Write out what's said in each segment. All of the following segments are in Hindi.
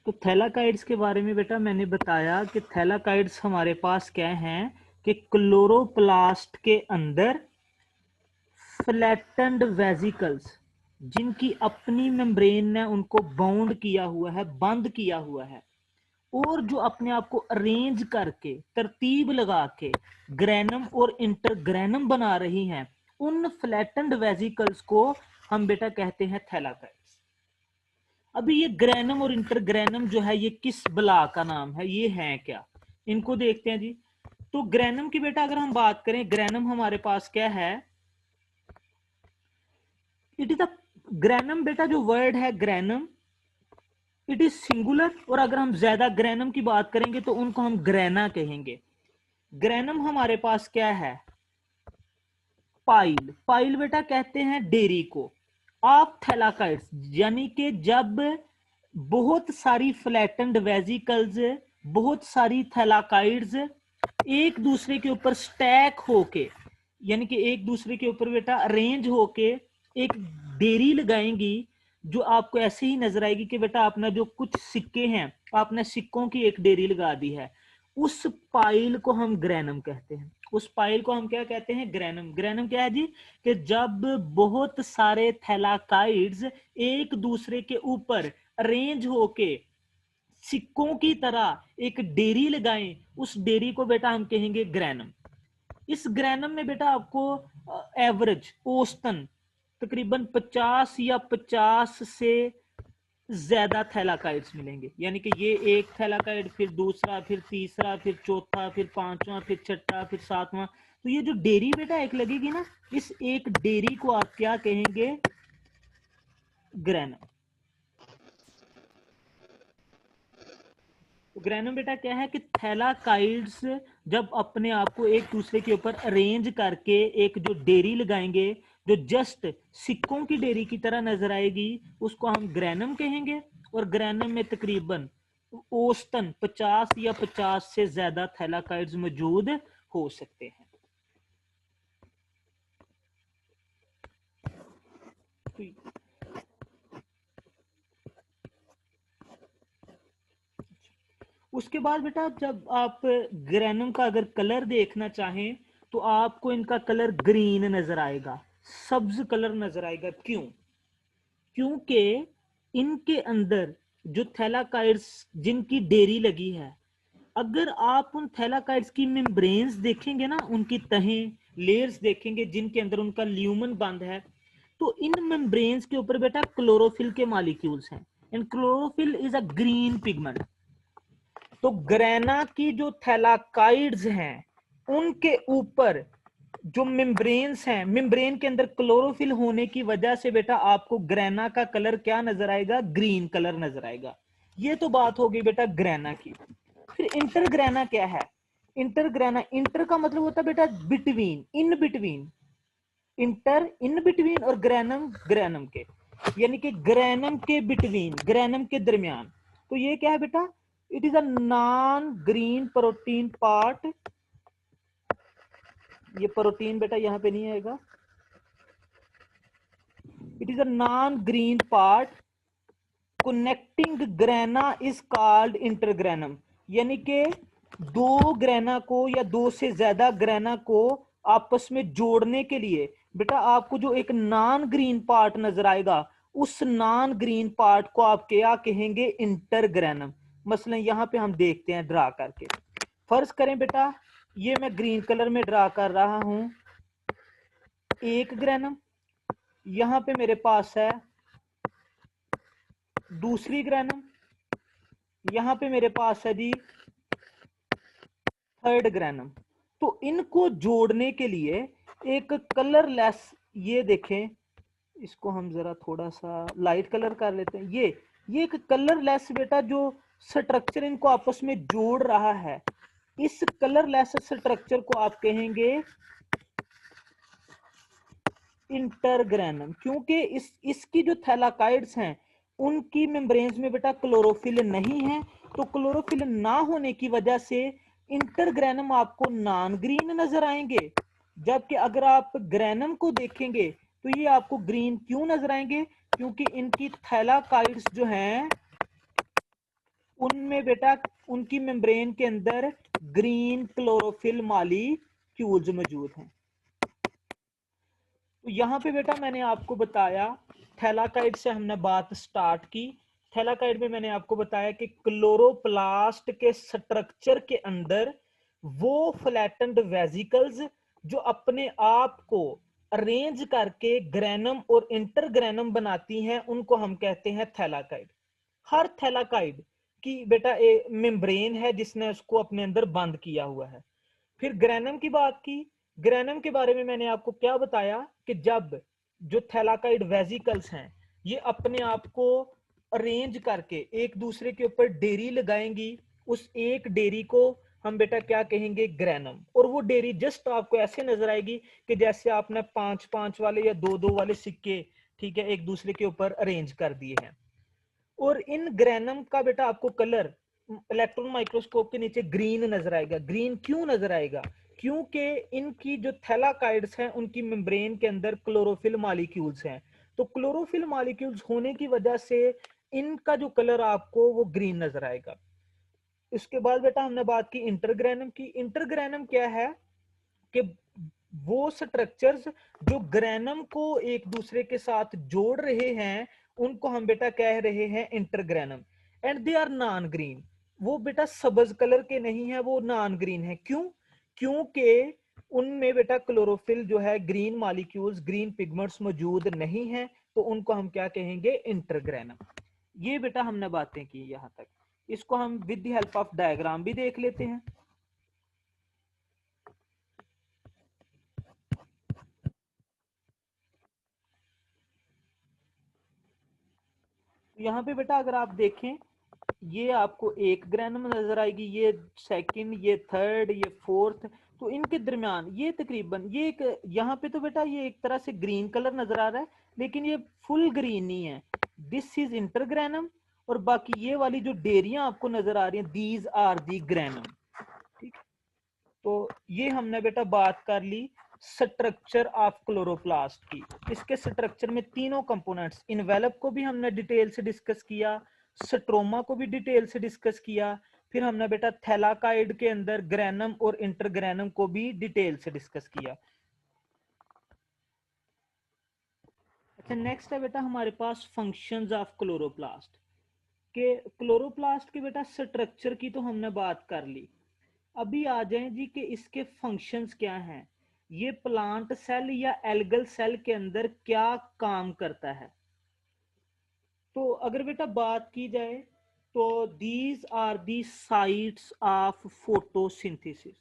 तो थैलाकाइड्स के बारे में बेटा मैंने बताया कि थैलाकाइड्स हमारे पास क्या हैं कि क्लोरोप्लास्ट के अंदर फ्लैटेंड वेसिकल्स जिनकी अपनी मेम्ब्रेन ने उनको बाउंड किया हुआ है, बंद किया हुआ है, और जो अपने आप को अरेंज करके तरतीब लगा के ग्रेनम और इंटरग्रेनम बना रही हैं, उन फ्लैटेंड वेसिकल्स को हम बेटा कहते हैं थैलाकाइड्स। अभी ये ग्रेनम और इंटरग्रेनम जो है ये किस ब्लॉक का नाम है, ये है क्या, इनको देखते हैं जी। तो ग्रेनम की बेटा अगर हम बात करें, ग्रेनम हमारे पास क्या है, इट इज अ ग्रेनम बेटा, जो वर्ड है ग्रेनम इट इज सिंगुलर, और अगर हम ज्यादा ग्रेनम की बात करेंगे तो उनको हम ग्रेना कहेंगे। ग्रेनम हमारे पास क्या है, पाइल, पाइल बेटा कहते हैं डेयरी को। आप थैलाकाइड्स यानी कि जब बहुत सारी फ्लैटेंड वेसिकल्स, बहुत सारी थैलाकाइड्स एक दूसरे के ऊपर स्टैक होके, यानी कि एक दूसरे के ऊपर बेटा अरेंज होके एक डेयरी लगाएंगी, जो आपको ऐसे ही नजर आएगी कि बेटा अपना जो कुछ सिक्के हैं, आपने सिक्कों की एक डेयरी लगा दी है, उस पाइल को हम ग्रेनम कहते हैं। उस पाइल को हम क्या कहते हैं, ग्रेनम। ग्रेनम क्या है जी, कि जब बहुत सारे थैलाकाइड्स एक दूसरे के ऊपर अरेंज होके सिक्कों की तरह एक डेयरी लगाएं, उस डेयरी को बेटा हम कहेंगे ग्रेनम। इस ग्रेनम में बेटा आपको एवरेज औसतन तकरीबन 50 या 50 से ज्यादा थैलाकाइड्स मिलेंगे, यानी कि ये एक थैलाकाइड, फिर दूसरा, फिर तीसरा, फिर चौथा, फिर पांचवा, फिर छठा, फिर सातवां। तो ये जो डेयरी बेटा एक लगेगी ना, इस एक डेयरी को आप क्या कहेंगे, ग्रेनम। तो ग्रेनम बेटा क्या है कि थैलाकाइड्स जब अपने आप को एक दूसरे के ऊपर अरेंज करके एक जो डेयरी लगाएंगे, जो जस्ट सिक्कों की डेयरी की तरह नजर आएगी, उसको हम ग्रेनम कहेंगे। और ग्रेनम में तकरीबन औसतन 50 या 50 से ज्यादा थैलाकाइड्स मौजूद हो सकते हैं। उसके बाद बेटा जब आप ग्रेनम का अगर कलर देखना चाहें तो आपको इनका कलर ग्रीन नजर आएगा, सब्ज कलर नजर आएगा। क्यों? क्योंकि इनके अंदर जो थैलाकाइड्स जिनकी डेयरी लगी है, अगर आप उन थैलाकाइड्स की मेम्ब्रेन्स देखेंगे ना, उनकी तहें, लेयर्स देखेंगे जिनके अंदर उनका ल्यूमन बंद है, तो इन मेम्ब्रेन्स के ऊपर बेटा क्लोरोफिल के मॉलिक्यूल्स हैं, and chlorophyll is a green pigment. तो ग्रेना की जो थैलाकाइड्स हैं उनके ऊपर जो मेम्ब्रेन्स हैं, मेम्ब्रेन के अंदर क्लोरोफिल होने की वजह से बेटा आपको ग्रेना का कलर क्या नजर आएगा, ग्रीन कलर नजर आएगा। ये तो बात हो गई बेटा ग्रेना की। फिर इंटरग्रेना क्या है? इंटरग्रेना, इंटर का मतलब होता है बेटा between, in between, inter in between, और ग्रेनम ग्रेनम के, यानी कि ग्रेनम के बिटवीन, ग्रेनम के दरमियान। तो ये क्या है बेटा, it is a non green protein part. ये प्रोटीन बेटा यहां पे नहीं आएगा, it is a non green part connecting grana is called intergranum. यानी कि दो ग्रेना को या दो से ज्यादा ग्रेना को आपस में जोड़ने के लिए बेटा आपको जो एक नॉन ग्रीन पार्ट नजर आएगा, उस नॉन ग्रीन पार्ट को आप क्या कहेंगे, इंटरग्रेनम। मसलन यहां पे हम देखते हैं ड्रा करके। फर्ज करें बेटा ये मैं ग्रीन कलर में ड्रा कर रहा हूं एक ग्रेनम, यहां पे मेरे पास है दूसरी ग्रेनम, यहां पे मेरे पास है जी थर्ड ग्रेनम। तो इनको जोड़ने के लिए एक कलरलेस, ये देखें, इसको हम जरा थोड़ा सा लाइट कलर कर लेते हैं। ये एक कलरलेस बेटा जो स्ट्रक्चर इनको आपस में जोड़ रहा है, इस कलरलेस स्ट्रक्चर को आप कहेंगे इंटरग्रेनम। क्योंकि इसकी जो थैलाकाइड्स हैं उनकी मेम्ब्रेन्स में बेटा क्लोरोफिल नहीं है, तो क्लोरोफिल ना होने की वजह से इंटरग्रेनम आपको नॉन ग्रीन नजर आएंगे, जबकि अगर आप ग्रेनम को देखेंगे तो ये आपको ग्रीन क्यों नजर आएंगे, क्योंकि इनकी थैलाकाइड्स जो हैं उनमें बेटा उनकी मेम्ब्रेन के अंदर ग्रीन क्लोरोफिल मॉलिक्यूल्स मौजूद हैं। तो यहाँ पे बेटा मैंने आपको बताया, थैलाकाइड से हमने बात स्टार्ट की। थैलाकाइड में मैंने आपको बताया कि क्लोरोप्लास्ट के स्ट्रक्चर के अंदर वो फ्लैटेंड वेसिकल्स जो अपने आप को अरेंज करके ग्रेनम और इंटरग्रेनम बनाती हैं, उनको हम कहते हैं थैलाकाइड। हर थैलाकाइड की बेटा एक मेम्ब्रेन है जिसने उसको अपने अंदर बंद किया हुआ है। फिर ग्रेनम की बात की। ग्रेनम के बारे में मैंने आपको क्या बताया कि जब जो थैलाकाइड वेसिकल्स हैं ये अपने आप को अरेंज करके एक दूसरे के ऊपर डेरी लगाएंगी, उस एक डेरी को हम बेटा क्या कहेंगे, ग्रेनम। और वो डेरी जस्ट आपको ऐसे नजर आएगी कि जैसे आपने 5-5 वाले या 2-2 वाले सिक्के, ठीक है, एक दूसरे के ऊपर अरेंज कर दिए हैं। और इन ग्रेनम का बेटा आपको कलर इलेक्ट्रॉन माइक्रोस्कोप के नीचे ग्रीन नजर आएगा। ग्रीन क्यों नजर आएगा? क्योंकि इनकी जो थैलाकाइड्स हैं उनकी मेम्ब्रेन के अंदर क्लोरोफिल मॉलिक्यूल्स हैं। तो क्लोरोफिल मॉलिक्यूल्स होने की वजह से इनका जो कलर आपको वो ग्रीन नजर आएगा। इसके बाद बेटा हमने बात की इंटरग्रेनम की। इंटरग्रेनम क्या है कि वो स्ट्रक्चर्स जो ग्रेनम को एक दूसरे के साथ जोड़ रहे हैं उनको हम बेटा कह रहे हैं intergranum. And they are non green. वो बेटा सब्ज कलर के नहीं है, वो नॉन ग्रीन है। क्यों? क्योंकि उनमें बेटा क्लोरोफिल जो है, ग्रीन मॉलिक्यूल्स, ग्रीन पिगमेंट्स मौजूद नहीं है, तो उनको हम क्या कहेंगे, इंटरग्रेनम। ये बेटा हमने बातें की यहां तक। इसको हम with the help of diagram भी देख लेते हैं। यहाँ पे बेटा अगर आप देखें, ये आपको एक ग्रेनम नजर आएगी, ये सेकंड, ये थर्ड, ये फोर्थ। तो इनके दरमियान ये तकरीबन ये एक, यहाँ पे तो बेटा ये एक तरह से ग्रीन कलर नजर आ रहा है, लेकिन ये फुल ग्रीन नहीं है। This is intergranum. और बाकी ये वाली जो डेरियां आपको नजर आ रही हैं, दीज आर दी ग्रेनम। ठीक। तो ये हमने बेटा बात कर ली स्ट्रक्चर ऑफ क्लोरोप्लास्ट की। इसके स्ट्रक्चर में तीनों कंपोनेंट्स, इन्वेलप को भी हमने डिटेल से डिस्कस किया, स्ट्रोमा को भी डिटेल से डिस्कस किया, फिर हमने बेटा थैलाकाइड के अंदर ग्रेनम और इंटरग्रेनम को भी डिटेल से डिस्कस किया। अच्छा, नेक्स्ट है बेटा हमारे पास फंक्शंस ऑफ क्लोरोप्लास्ट के। क्लोरोप्लास्ट के बेटा स्ट्रक्चर की तो हमने बात कर ली। अभी आ जाएं जी कि इसके फंक्शंस क्या हैं। ये प्लांट सेल या एल्गल सेल के अंदर क्या काम करता है। तो अगर बेटा बात की जाए तो these are the sites of photosynthesis.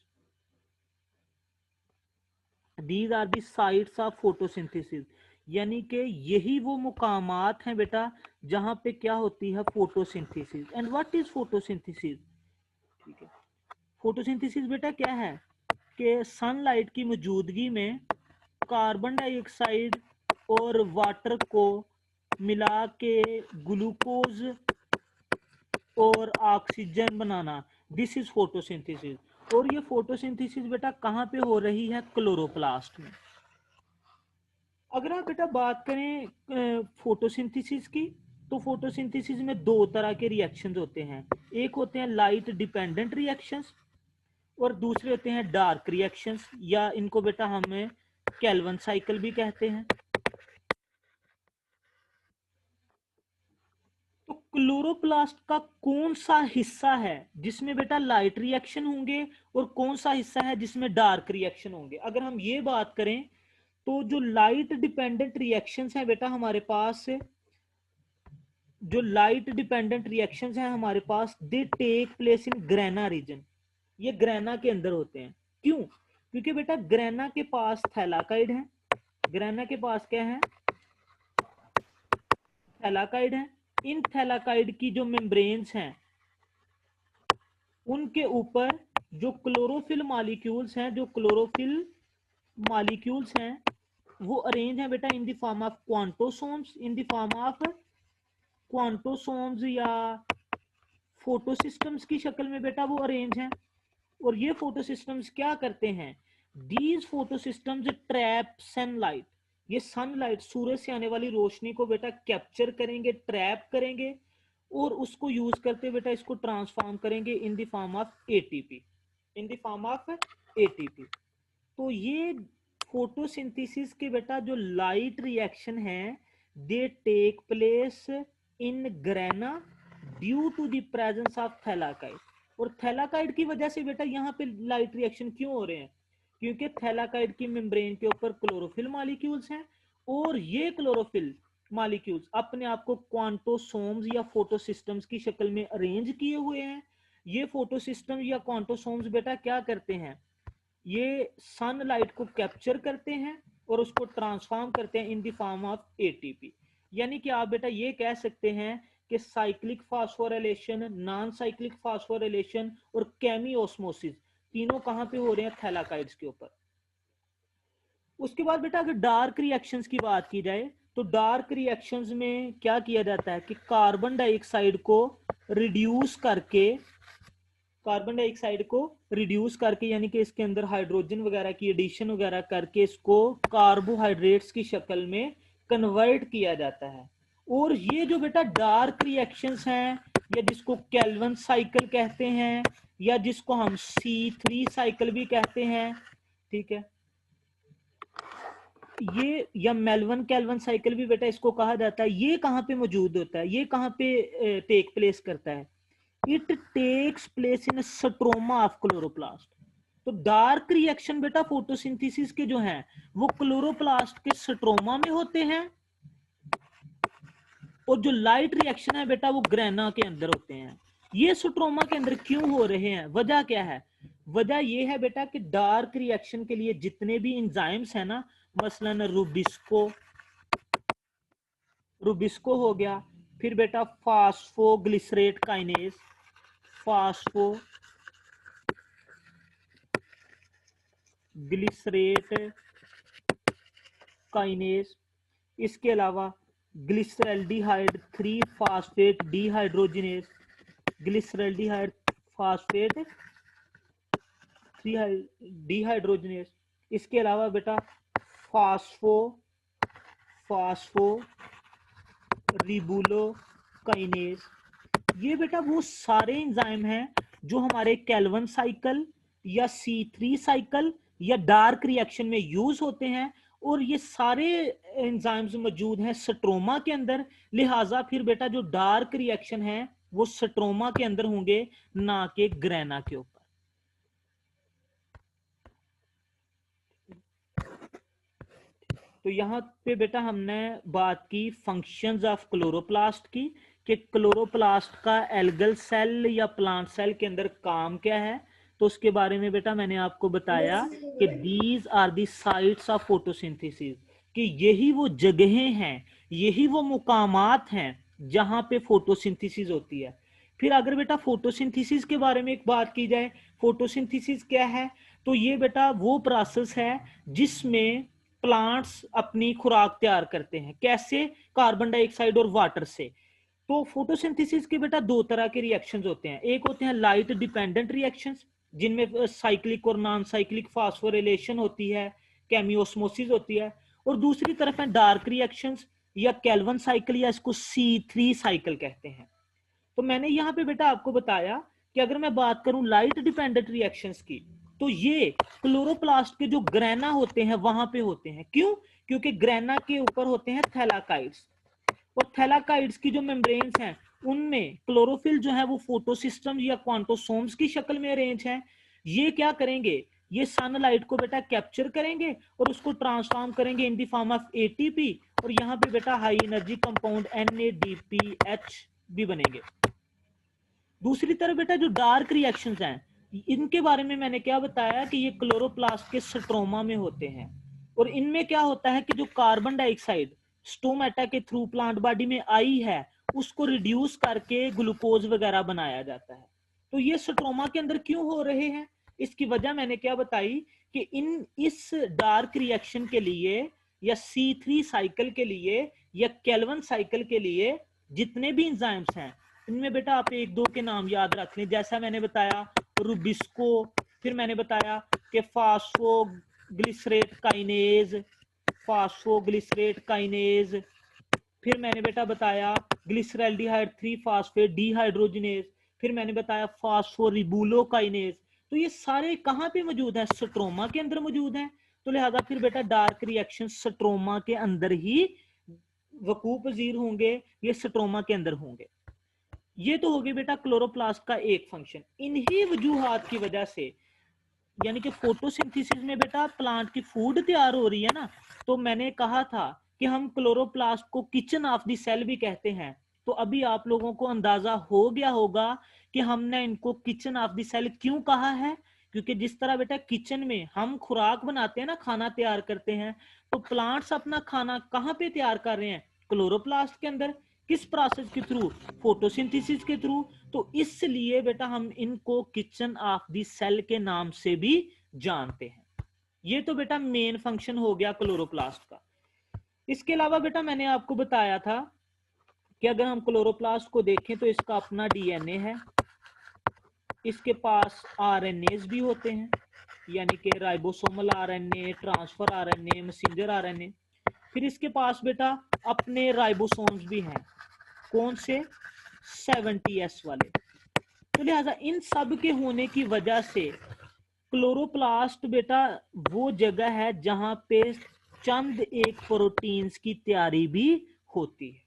These are the sites of photosynthesis, यानी कि यही वो मुकामात हैं बेटा जहां पे क्या होती है, photosynthesis. And what is photosynthesis? ठीक है, फोटोसिंथेसिस बेटा क्या है कि सनलाइट की मौजूदगी में कार्बन डाइऑक्साइड और वाटर को मिला के ग्लूकोज और oxygen banana, this is photosynthesis. और ये फोटोसिंथेसिस बेटा कहाँ पे हो रही है, क्लोरोप्लास्ट में। अगर आप बेटा बात करें फोटोसिंथेसिस की, तो फोटोसिंथेसिस में दो तरह के रिएक्शंस होते हैं। एक होते हैं लाइट डिपेंडेंट रिएक्शंस और दूसरे होते हैं डार्क रिएक्शंस, या इनको बेटा हमें केल्विन साइकिल भी कहते हैं। तो क्लोरोप्लास्ट का कौन सा हिस्सा है जिसमें बेटा लाइट रिएक्शन होंगे और कौन सा हिस्सा है जिसमें डार्क रिएक्शन होंगे? अगर हम ये बात करें तो जो लाइट डिपेंडेंट रिएक्शंस हैं बेटा हमारे पास, जो लाइट डिपेंडेंट रिएक्शंस हैं हमारे पास, they take place in grana region. ये ग्रेना के अंदर होते हैं। क्यों? क्योंकि बेटा ग्रेना के पास थैलाकाइड है। ग्रेना के पास क्या है, थैलाकाइड है। इन थैलाकाइड की जो मेम्ब्रेन्स हैं उनके ऊपर जो क्लोरोफिल मॉलिक्यूल्स हैं, जो क्लोरोफिल मॉलिक्यूल्स हैं वो अरेंज है बेटा in the form of quantasomes, in the form of quantasomes या फोटोसिस्टम्स की शक्ल में बेटा वो अरेंज हैं। और ये फोटोसिस्टम्स क्या करते हैं, दीज फोटोसिस्टम्स ट्रैप सनलाइट। ये सनलाइट, सूरज से आने वाली रोशनी को बेटा कैप्चर करेंगे, ट्रैप करेंगे, और उसको यूज करते बेटा इसको ट्रांसफॉर्म करेंगे in the form of ATP, in the form of ATP. तो ये फोटोसिंथेसिस के बेटा जो लाइट रिएक्शन है, they take place in grana due to the presence of thylakoid. और थैलाकाइड की वजह से बेटा यहाँ पे लाइट रिएक्शन क्यों हो रहे हैं? क्योंकि थैलाकाइड की मेम्ब्रेन के ऊपर क्लोरोफिल मॉलिक्यूल्स हैं, और ये क्लोरोफिल मॉलिक्यूल्स अपने आप को क्वांटोसोम्स या फोटोसिस्टम्स की शक्ल में अरेंज किए हुए हैं। ये फोटोसिस्टम या क्वांटोसोम्स बेटा क्या करते हैं? ये सनलाइट को कैप्चर करते हैं और उसको ट्रांसफॉर्म करते हैं इन द फॉर्म ऑफ एटीपी। यानी कि आप बेटा ये कह सकते हैं कि cyclic phosphorylation, non cyclic phosphorylation और केमियोस्मोसिस तीनों कहां पे हो रहे हैं? थैलाकाइड्स के ऊपर। उसके बाद बेटा अगर डार्क रिएक्शंस की बात की जाए, तो डार्क रिएक्शंस में क्या किया जाता है कि कार्बन डाइऑक्साइड को रिड्यूस करके, कार्बन डाइऑक्साइड को रिड्यूस करके यानी कि इसके अंदर हाइड्रोजन वगैरह की एडिशन वगैरह करके इसको कार्बोहाइड्रेट्स की शक्ल में कन्वर्ट किया जाता है। और ये जो बेटा डार्क रिएक्शंस हैं, या जिसको केल्विन साइकिल कहते हैं, या जिसको हम C3 साइकिल भी कहते हैं, ठीक है, ये या मेल्विन केल्विन साइकिल भी बेटा इसको कहा जाता है। ये कहां पे मौजूद होता है? ये कहां पे टेक प्लेस करता है? It takes place in stroma of chloroplast. तो डार्क रिएक्शन बेटा फोटोसिंथेसिस के जो हैं वो क्लोरोप्लास्ट के स्ट्रोमा में होते हैं, और जो लाइट रिएक्शन है बेटा वो ग्रेना के अंदर होते हैं। ये स्ट्रोमा के अंदर क्यों हो रहे हैं? वजह क्या है? वजह ये है बेटा कि डार्क रिएक्शन के लिए जितने भी एंजाइम्स हैं ना, मसलन रुबिस्को, रुबिस्को हो गया, फिर बेटा phosphoglycerate kinase, phospho glycerate kinase, इसके अलावा glyceraldehyde 3 phosphate dehydrogenase, glyceraldehyde phosphate 3 dehydrogenase, इसके अलावा बेटा फास्फो फास्फो रिबुलोकाइनेज। ये बेटा वो सारे एंजाइम हैं जो हमारे केल्विन साइकिल या C3 साइकिल या डार्क रिएक्शन में यूज होते हैं, और ये सारे एंजाइम्स मौजूद हैं स्ट्रोमा के अंदर। लिहाजा फिर बेटा जो डार्क रिएक्शन है वो स्ट्रोमा के अंदर होंगे, ना कि ग्रेना के ऊपर। तो यहाँ पे बेटा हमने बात की फंक्शंस ऑफ क्लोरोप्लास्ट की, कि क्लोरोप्लास्ट का एल्गल सेल या प्लांट सेल के अंदर काम क्या है। तो उसके बारे में बेटा मैंने आपको बताया कि these are the sites of photosynthesis, कि यही वो जगहें हैं, यही वो मुकामात हैं जहां पे फोटोसिंथेसिस होती है। फिर अगर बेटा फोटोसिंथेसिस के बारे में एक बात की जाए, फोटोसिंथेसिस क्या है? तो ये बेटा वो प्रोसेस है जिसमें प्लांट्स अपनी खुराक तैयार करते हैं। कैसे? कार्बन डाइऑक्साइड और वाटर से। तो फोटोसिंथेसिस के बेटा दो तरह के रिएक्शंस होते हैं। एक होते हैं लाइट डिपेंडेंट रिएक्शंस, जिनमें साइक्लिक और नॉन साइक्लिक फास्फोरिलेशन होती है, केमियोस्मोसिस होती है। और दूसरी तरफ है डार्क रिएक्शंस या केल्विन साइकिल, या इसको C3 साइकिल कहते हैं। तो मैंने यहाँ पे बेटा आपको बताया कि अगर मैं बात करूं लाइट डिपेंडेंट रिएक्शंस की, तो ये क्लोरोप्लास्ट के जो ग्रेना होते हैं वहां पे होते हैं। क्यों? क्योंकि ग्रेना के ऊपर होते हैं थैलाकाइड्स, और थैलाकाइड्स की जो मेम्ब्रेन्स हैं उनमें क्लोरोफिल जो है वो फोटोसिस्टम या क्वांटोसोम्स की शक्ल में अरेंज है। ये क्या करेंगे? ये सनलाइट को बेटा कैप्चर करेंगे और उसको ट्रांसफॉर्म करेंगे in the form of ATP, और यहाँ पे बेटा हाई एनर्जी कंपाउंड NADPH भी बनेंगे। दूसरी तरफ बेटा जो डार्क रिएक्शंस हैं, इनके बारे में मैंने क्या बताया कि ये क्लोरोप्लास्ट के स्ट्रोमा में होते हैं, और इनमें क्या होता है कि जो कार्बन डाइऑक्साइड स्टोमेटा के थ्रू प्लांट बॉडी में आई है उसको रिड्यूस करके ग्लूकोज वगैरह बनाया जाता है। तो ये स्ट्रोमा के अंदर क्यों हो रहे हैं? इसकी वजह मैंने क्या बताई कि इस डार्क रिएक्शन के लिए या C3 साइकिल के लिए या केल्विन साइकिल के लिए जितने भी एंजाइम्स हैं, इनमें बेटा आप एक दो के नाम याद रख लें। जैसा मैंने बताया रुबिस्को, फिर मैंने बताया कि फास्फोग्लिसरेट काइनेज, फास्फोग्लिसरेट काइनेज, फिर मैंने बेटा बताया ग्लिसरैल्डिहाइड 3 फास्फेट डीहाइड्रोजिनेज, फिर मैंने बताया फास्फोरिबुलोकाइनेज। तो ये सारे कहाँ पे मौजूद है? स्ट्रोमा के अंदर मौजूद है। तो लिहाजा फिर बेटा डार्क रिएक्शन स्ट्रोमा के अंदर ही वकूफ पजीर होंगे, ये स्ट्रोमा के अंदर होंगे। ये तो हो गई बेटा क्लोरोप्लास्ट का एक फंक्शन। इन्हीं वजूहात की वजह से, यानी कि फोटोसिंथेसिस में बेटा प्लांट की फूड तैयार हो रही है ना, तो मैंने कहा था कि हम क्लोरोप्लास्ट को किचन ऑफ द सेल भी कहते हैं। तो अभी आप लोगों को अंदाजा हो गया होगा कि हमने इनको किचन ऑफ द सेल क्यों कहा है। क्योंकि जिस तरह बेटा किचन में हम खुराक बनाते हैं ना, खाना तैयार करते हैं, तो प्लांट्स अपना खाना कहाँ पे तैयार कर रहे हैं? क्लोरोप्लास्ट के अंदर। किस प्रोसेस के थ्रू? फोटोसिंथेसिस के थ्रू। तो इसलिए बेटा हम इनको किचन ऑफ द सेल के नाम से भी जानते हैं। ये तो बेटा मेन फंक्शन हो गया क्लोरोप्लास्ट का। इसके अलावा बेटा मैंने आपको बताया था कि अगर हम क्लोरोप्लास्ट को देखें तो इसका अपना डीएनए है, इसके पास आरएनएस भी होते हैं, यानी कि ribosomal RNA, transfer RNA, messenger RNA. फिर इसके पास बेटा अपने राइबोसोम्स भी हैं। कौन से? 70S वाले। तो लिहाजा इन सब के होने की वजह से क्लोरोप्लास्ट बेटा वो जगह है जहां पे चंद एक प्रोटीन्स की तैयारी भी होती है।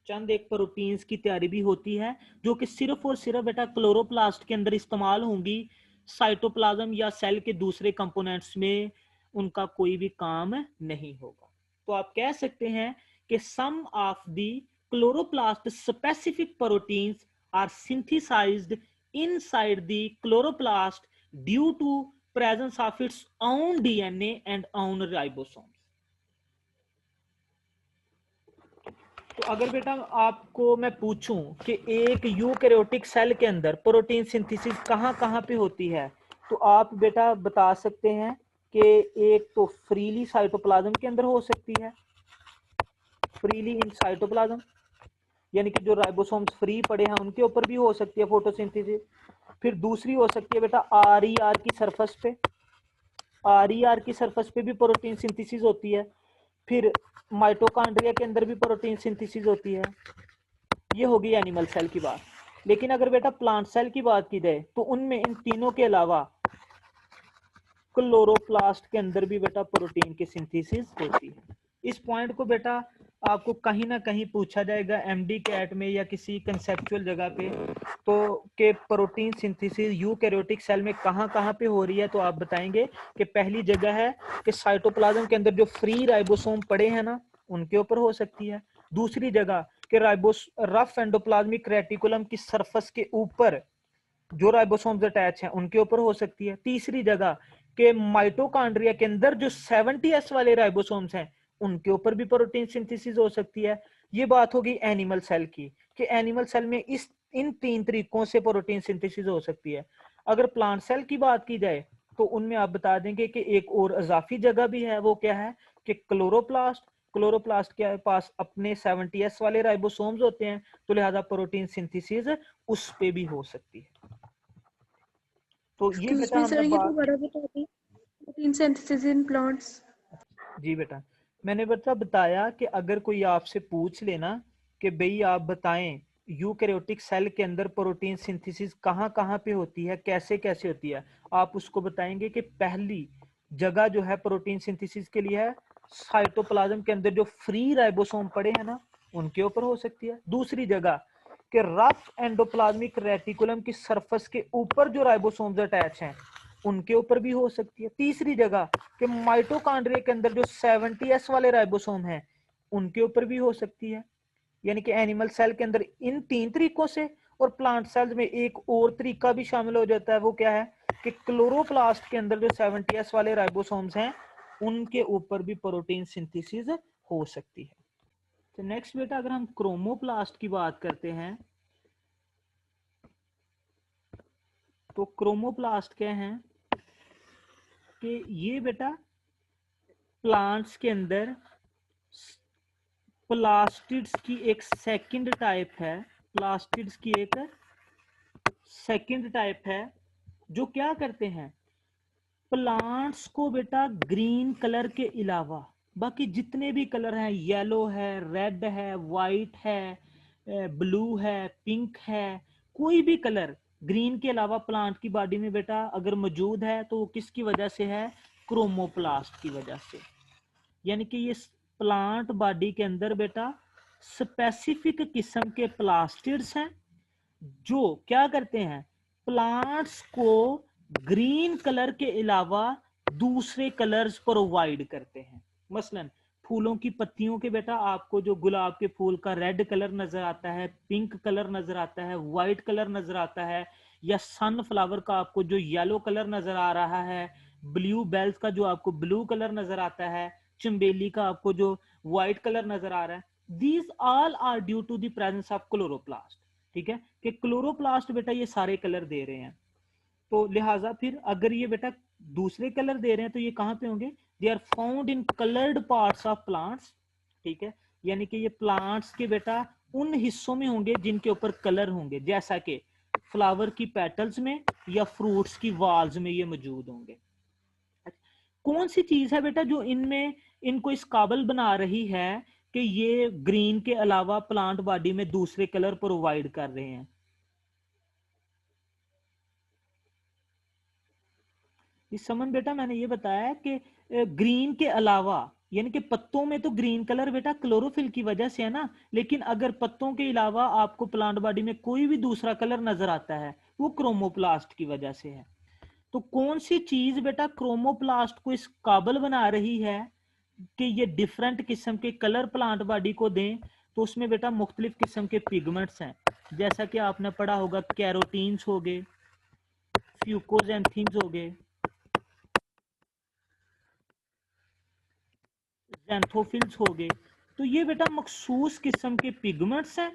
चंद एक प्रोटीन्स की तैयारी भी होती है जो कि सिर्फ और सिर्फ बेटा क्लोरोप्लास्ट के अंदर इस्तेमाल होंगी। साइटोप्लाज्म या सेल के दूसरे कंपोनेंट्स में उनका कोई भी काम नहीं होगा। तो आप कह सकते हैं कि some of the chloroplast specific proteins are synthesised inside the chloroplast due to presence of its own DNA and own ribosomes। तो अगर बेटा आपको मैं पूछूं कि एक यूकैरियोटिक सेल के अंदर प्रोटीन सिंथेसिस कहाँ कहाँ पे होती है, तो आप बेटा बता सकते हैं कि एक तो फ्रीली साइटोप्लाज्म के अंदर हो सकती है, फ्रीली इन साइटोप्लाज्म, यानी कि जो राइबोसोम्स फ्री पड़े हैं उनके ऊपर भी हो सकती है फोटोसिंथेसिस। फिर दूसरी हो सकती है बेटा आर की सरफेस पे, आर की सरफेस पे भी प्रोटीन सिंथेसिस होती है। फिर माइटोकॉन्ड्रिया के अंदर भी प्रोटीन सिंथेसिस होती है। ये होगी एनिमल सेल की बात। लेकिन अगर बेटा प्लांट सेल की बात की जाए तो उनमें इन तीनों के अलावा क्लोरोप्लास्ट के अंदर भी बेटा प्रोटीन की सिंथेसिस होती है। इस पॉइंट को बेटा आपको कहीं ना कहीं पूछा जाएगा एमडी कैट में या किसी कंसेप्चुअल जगह पे, तो के प्रोटीन सिंथेसिस यूकैरियोटिक सेल में कहाँ कहाँ पे हो रही है, तो आप बताएंगे कि पहली जगह है कि साइटोप्लाज्म के अंदर जो फ्री राइबोसोम पड़े हैं ना उनके ऊपर हो सकती है। दूसरी जगह कि राइबोस रफ एंडोप्लाज्मिक रेटिकुलम की सरफेस के ऊपर जो राइबोसोम्स अटैच हैं उनके ऊपर हो सकती है। तीसरी जगह के माइटोकॉन्ड्रिया के अंदर जो 70S वाले राइबोसोम्स हैं उनके ऊपर भी प्रोटीन सिंथेसिस हो सकती है। ये बात होगी एनिमल सेल की कि एनिमल सेल में इस इन तीन तरीकों से प्रोटीन सिंथेसिस हो सकती है। अगर प्लांट सेल की बात की जाए तो उनमें आप बता देंगे कि एक और अजाफी जगह भी है, वो क्या है कि क्लोरोप्लास्ट। क्लोरोप्लास्ट के पास अपने 70S वाले राइबोसोम्स होते हैं, तो लिहाजा प्रोटीन सिंथेसिस उस पे भी हो सकती है। तो ये एक्सक्यूज बेटा मी हमने सर, ये बात दोबारा बता दें, प्रोटीन सिंथेसिस इन प्लांट्स। जी बेटा मैंने बेटा बताया कि अगर कोई आपसे पूछ लेना कि भाई आप बताएं यूकैरियोटिक सेल के अंदर प्रोटीन सिंथेसिस कहाँ कहाँ पे होती है, कैसे कैसे होती है, आप उसको बताएंगे कि पहली जगह जो है प्रोटीन सिंथेसिस के लिए है साइटोप्लाज्म के अंदर जो फ्री राइबोसोम पड़े हैं ना उनके ऊपर हो सकती है। दूसरी जगह कि रफ एंडोप्लाज्मिक रेटिकुलम की सरफेस के ऊपर जो राइबोसोम्स अटैच हैं उनके ऊपर भी हो सकती है। तीसरी जगह कि माइटोकॉन्ड्रिया के अंदर जो 70S वाले राइबोसोम हैं उनके ऊपर भी हो सकती है। यानी कि एनिमल सेल के अंदर इन तीन तरीकों से, और प्लांट सेल्स में एक और तरीका भी शामिल हो जाता है, वो क्या है कि क्लोरोप्लास्ट के अंदर जो 70S वाले राइबोसोम्स हैं उनके ऊपर भी प्रोटीन सिंथेसिस हो सकती है। तो नेक्स्ट बेटा अगर हम क्रोमोप्लास्ट की बात करते हैं तो क्रोमोप्लास्ट क्या है कि ये बेटा प्लांट्स के अंदर प्लास्टिड्स की एक सेकंड टाइप है, प्लास्टिड्स की एक सेकंड टाइप है जो क्या करते हैं, प्लांट्स को बेटा ग्रीन कलर के अलावा बाकी जितने भी कलर हैं, येलो है, रेड है, वाइट है, ब्लू है, पिंक है, कोई भी कलर ग्रीन के अलावा प्लांट की बॉडी में बेटा अगर मौजूद है तो वो किसकी वजह से है? क्रोमोप्लास्ट की वजह से। यानी कि ये प्लांट बॉडी के अंदर बेटा स्पेसिफिक किस्म के प्लास्टिड्स हैं जो क्या करते हैं? प्लांट्स को ग्रीन कलर के अलावा दूसरे कलर्स प्रोवाइड करते हैं। मसलन फूलों की पत्तियों के बेटा आपको जो गुलाब के फूल का रेड कलर नजर आता है, पिंक कलर नजर आता है, व्हाइट कलर नजर आता है, या सनफ्लावर का आपको जो येलो कलर नजर आ रहा है, ब्लू बेल्स का जो आपको ब्लू कलर नजर आता है, चमेली का आपको जो व्हाइट कलर नजर आ रहा है, these all are due to the presence of chloroplast. ठीक है, कि क्लोरोप्लास्ट बेटा ये सारे कलर दे रहे हैं। तो लिहाजा फिर अगर ये बेटा दूसरे कलर दे रहे हैं तो ये कहां पे होंगे? They are found in coloured parts of plants. ठीक है, यानी कि ये प्लांट्स के बेटा उन हिस्सों में होंगे जिनके ऊपर कलर होंगे, जैसा कि फ्लावर की पेटल्स में या फ्रूट्स की वाल्स में ये मौजूद होंगे। कौन सी चीज है बेटा जो इनमें इनको इस काबिल बना रही है कि ये ग्रीन के अलावा प्लांट बॉडी में दूसरे कलर प्रोवाइड कर रहे हैं? इस समन बेटा मैंने ये बताया कि ग्रीन के अलावा, यानी कि पत्तों में तो ग्रीन कलर बेटा क्लोरोफिल की वजह से है ना, लेकिन अगर पत्तों के अलावा आपको प्लांट बॉडी में कोई भी दूसरा कलर नजर आता है वो क्रोमोप्लास्ट की वजह से है। तो कौन सी चीज बेटा क्रोमोप्लास्ट को इस काबिल बना रही है कि ये डिफरेंट किस्म के कलर प्लांट बॉडी को दें? तो उसमें बेटा मुख्तलिफ किस्म के पिगमेंट्स हैं, जैसा कि आपने पढ़ा होगा, कैरोटीन्स हो गए, फ्यूकोजेंथीन्स हो गए, ज़ैंथोफिल्स हो गए। तो ये बेटा मखसूस किस्म के पिगमेंट्स हैं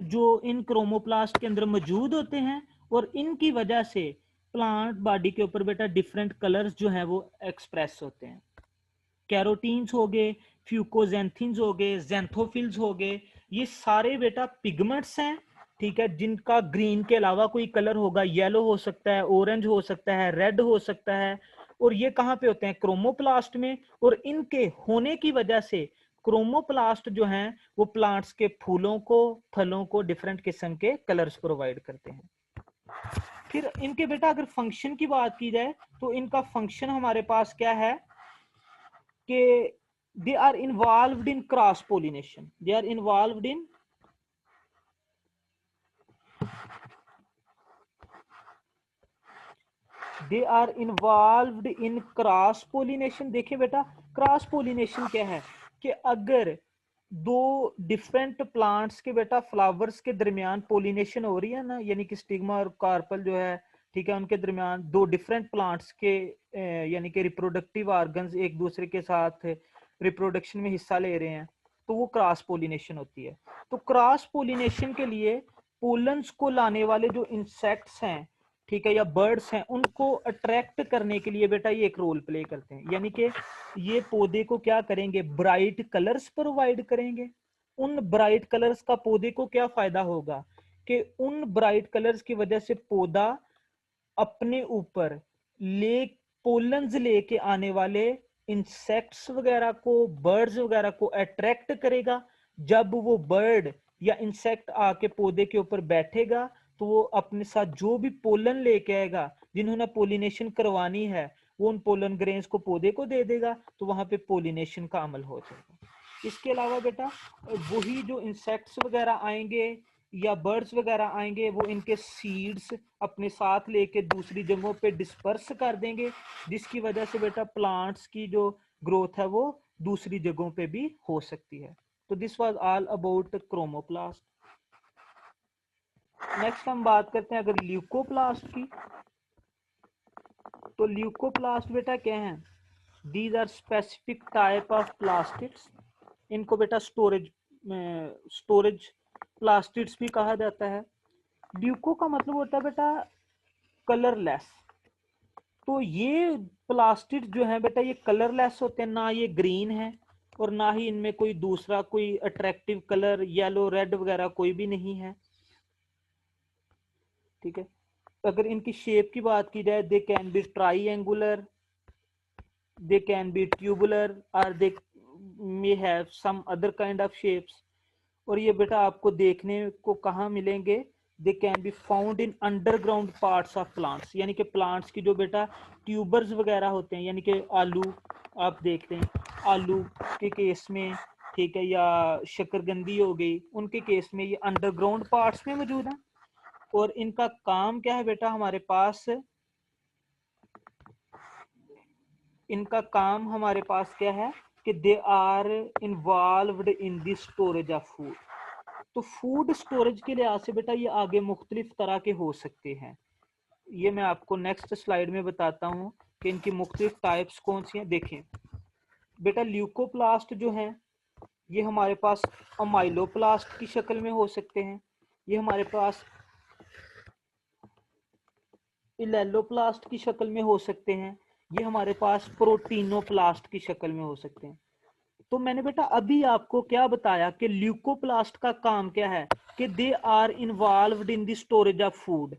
जो इन क्रोमोप्लास्ट के अंदर मौजूद होते हैं, और इनकी वजह से प्लांट बॉडी के ऊपर बेटा डिफरेंट कलर्स जो हैं वो एक्सप्रेस होते हैं। कैरोटीन्स हो गए, फ्यूकोजेंथिन्स हो गए, ज़ैंथोफिल्स हो गए, ये सारे बेटा पिगमेंट्स हैं। ठीक है, जिनका ग्रीन के अलावा कोई कलर होगा, येलो हो सकता है, ऑरेंज हो सकता है, रेड हो सकता है, और ये कहाँ पे होते हैं? क्रोमोप्लास्ट में। और इनके होने की वजह से क्रोमोप्लास्ट जो हैं वो प्लांट्स के फूलों को, फलों को डिफरेंट किस्म के कलर्स प्रोवाइड करते हैं। फिर इनके बेटा अगर फंक्शन की बात की जाए तो इनका फंक्शन हमारे पास क्या है कि they are involved in cross pollination. They are involved in cross pollination. देखिए बेटा क्रॉस पोलिनेशन क्या है कि अगर दो डिफरेंट प्लांट्स के बेटा फ्लावर्स के दरमियान पोलिनेशन हो रही है ना, यानी कि स्टिग्मा और कार्पल जो है, ठीक है, उनके दरमियान दो डिफरेंट प्लांट्स के यानी कि रिप्रोडक्टिव ऑर्गन्स एक दूसरे के साथ रिप्रोडक्शन में हिस्सा ले रहे हैं, तो वो क्रॉस पोलिनेशन होती है। तो क्रॉस पोलिनेशन के लिए पोलन्स को लाने वाले जो इंसेक्ट्स हैं, ठीक है, या बर्ड्स हैं, उनको अट्रैक्ट करने के लिए बेटा ये एक रोल प्ले करते हैं। यानी कि ये पौधे को क्या करेंगे? ब्राइट कलर्स प्रोवाइड करेंगे। उन ब्राइट कलर्स का पौधे को क्या फायदा होगा कि उन ब्राइट कलर्स की वजह से पौधा अपने ऊपर ले पोलन्स लेके आने वाले इंसेक्ट्स वगैरह को, बर्ड्स वगैरह को अट्रैक्ट करेगा। जब वो बर्ड या इंसेक्ट आके पौधे के ऊपर बैठेगा तो वो अपने साथ जो भी पोलन लेके आएगा, जिन्होंने पोलिनेशन करवानी है, वो उन पोलन ग्रेन्स को पौधे को दे देगा, तो वहां पे पोलिनेशन का अमल हो जाएगा। इसके अलावा बेटा वही जो इंसेक्ट्स वगैरह आएंगे या बर्ड्स वगैरह आएंगे, वो इनके सीड्स अपने साथ लेके दूसरी जगहों पे डिस्पर्स कर देंगे, जिसकी वजह से बेटा प्लांट्स की जो ग्रोथ है वो दूसरी जगहों पे भी हो सकती है। तो this was all about chromoplast. Next हम बात करते हैं अगर ल्यूकोप्लास्ट की। तो ल्यूकोप्लास्ट बेटा क्या है? These are specific type of plastids. इनको बेटा स्टोरेज प्लास्टिड्स भी कहा जाता है। ल्यूको का मतलब होता है बेटा कलरलेस। तो ये प्लास्टिड जो है बेटा ये कलरलेस होते हैं, ना ये ग्रीन है और ना ही इनमें कोई दूसरा कोई अट्रैक्टिव कलर येलो रेड वगैरह कोई भी नहीं है। ठीक है, अगर इनकी शेप की बात की जाए, they can be try angular, they can be tubular or they may have some other kind of shapes. और ये बेटा आपको देखने को कहाँ मिलेंगे? They can be found in underground parts of plants, यानी कि प्लांट्स की जो बेटा ट्यूबर्स वगैरह होते हैं, यानी कि आलू आप देखते हैं, आलू के केस में, ठीक है, या शकरकंदी हो गई, उनके केस में ये अंडरग्राउंड पार्ट्स में मौजूद है। और इनका काम क्या है बेटा हमारे पास? इनका काम हमारे पास क्या है कि they are involved in the storage of food. तो फूड स्टोरेज के लिहाज से बेटा ये आगे मुख्तलिफ तरह के हो सकते हैं। ये मैं आपको नेक्स्ट स्लाइड में बताता हूँ कि इनकी मुख्तलिफ टाइप्स कौन सी हैं। देखें बेटा, ल्यूकोप्लास्ट जो है ये हमारे पास अमाइलोप्लास्ट की शक्ल में हो सकते हैं, ये हमारे पास इलेलोप्लास्ट की शक्ल में हो सकते हैं, ये हमारे पास प्रोटीनोप्लास्ट की शक्ल में हो सकते हैं। तो मैंने बेटा अभी आपको क्या बताया कि ल्यूकोप्लास्ट का काम क्या है कि they are involved in the storage of food.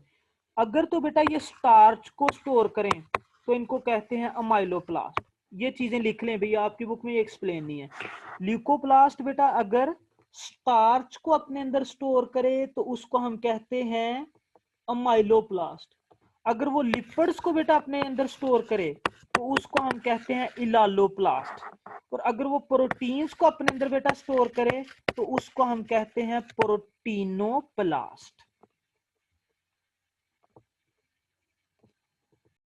अगर तो बेटा ये स्टार्च को स्टोर करें तो इनको कहते हैं अमाइलोप्लास्ट। ये चीजें लिख लें भैया, आपकी बुक में ये एक्सप्लेन नहीं है। ल्यूकोप्लास्ट बेटा अगर स्टार्च को अपने अंदर स्टोर करे तो उसको हम कहते हैं अमाइलोप्लास्ट। अगर वो लिपिड्स को बेटा अपने अंदर स्टोर करे तो उसको हम कहते हैं इलालोप्लास्ट। और अगर वो प्रोटीन्स को अपने अंदर बेटा स्टोर करे तो उसको हम कहते हैं प्रोटीनोप्लास्ट।